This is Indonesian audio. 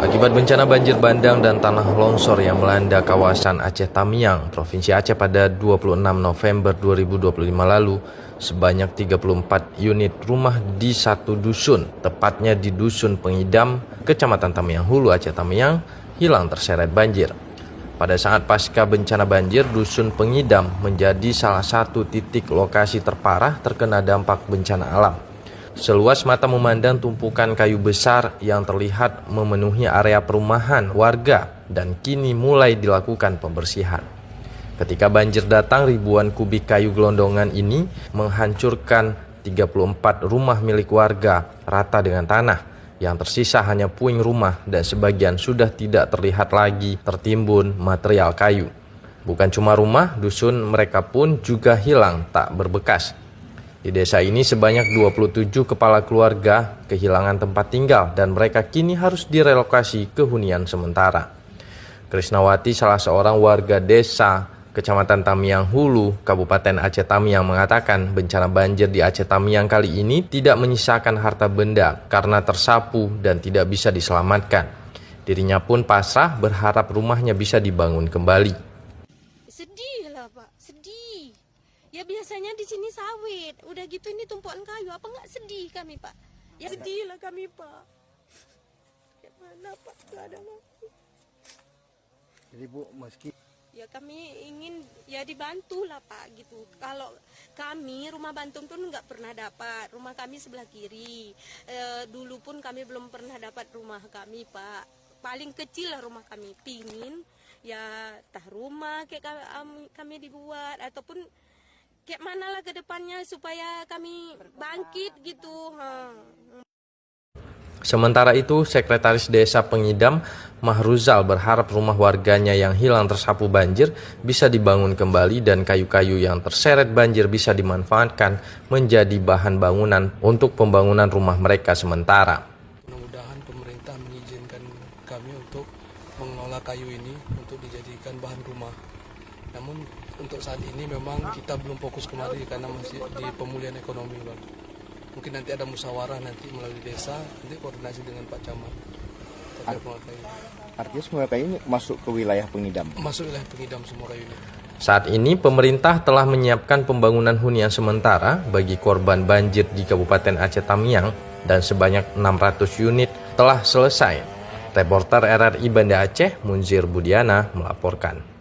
Akibat bencana banjir bandang dan tanah longsor yang melanda kawasan Aceh Tamiang, Provinsi Aceh pada 26 November 2025 lalu, sebanyak 34 unit rumah di satu dusun, tepatnya di Dusun Pengidam, Kecamatan Tamiang Hulu, Aceh Tamiang, hilang terseret banjir. Pada saat pasca bencana banjir, Dusun Pengidam menjadi salah satu titik lokasi terparah terkena dampak bencana alam. Seluas mata memandang tumpukan kayu besar yang terlihat memenuhi area perumahan warga dan kini mulai dilakukan pembersihan. Ketika banjir datang, ribuan kubik kayu gelondongan ini menghancurkan 34 rumah milik warga rata dengan tanah. Yang tersisa hanya puing rumah dan sebagian sudah tidak terlihat lagi tertimbun material kayu. Bukan cuma rumah, dusun mereka pun juga hilang tak berbekas. Di desa ini sebanyak 27 kepala keluarga kehilangan tempat tinggal dan mereka kini harus direlokasi ke hunian sementara. Krisnawati, salah seorang warga desa Kecamatan Tamiang Hulu, Kabupaten Aceh Tamiang, mengatakan bencana banjir di Aceh Tamiang kali ini tidak menyisakan harta benda karena tersapu dan tidak bisa diselamatkan. Dirinya pun pasrah berharap rumahnya bisa dibangun kembali. Sedih lah Pak, sedih. Ya biasanya di sini sawit, udah gitu ini tumpuan kayu, apa nggak sedih kami Pak? Ya sedih lah kami Pak. Gimana Pak, nggak ada lagi. Jadi Bu, meski Ya kami ingin ya dibantu lah Pak gitu. Kalau kami rumah bantung pun nggak pernah dapat, rumah kami sebelah kiri. Dulu pun kami belum pernah dapat rumah kami Pak. Paling kecil lah rumah kami, pingin ya tah rumah kayak kami dibuat ataupun kayak mana lah ke depannya supaya kami bangkit gitu. Sementara itu, Sekretaris Desa Pengidam, Mahruzal, berharap rumah warganya yang hilang tersapu banjir bisa dibangun kembali dan kayu-kayu yang terseret banjir bisa dimanfaatkan menjadi bahan bangunan untuk pembangunan rumah mereka sementara. Mudah-mudahan pemerintah mengizinkan kami untuk mengelola kayu ini untuk dijadikan bahan rumah. Namun untuk saat ini memang kita belum fokus kemari karena masih di pemulihan ekonomi, Bang. Mungkin nanti ada musyawarah nanti melalui desa, nanti koordinasi dengan Pak Camat. artinya semua kayu ini masuk ke wilayah Pengidam? Masuk wilayah Pengidam semua kayu ini. Saat ini pemerintah telah menyiapkan pembangunan hunian sementara bagi korban banjir di Kabupaten Aceh Tamiang dan sebanyak 600 unit telah selesai. Reporter RRI Banda Aceh, Munzir Budiana melaporkan.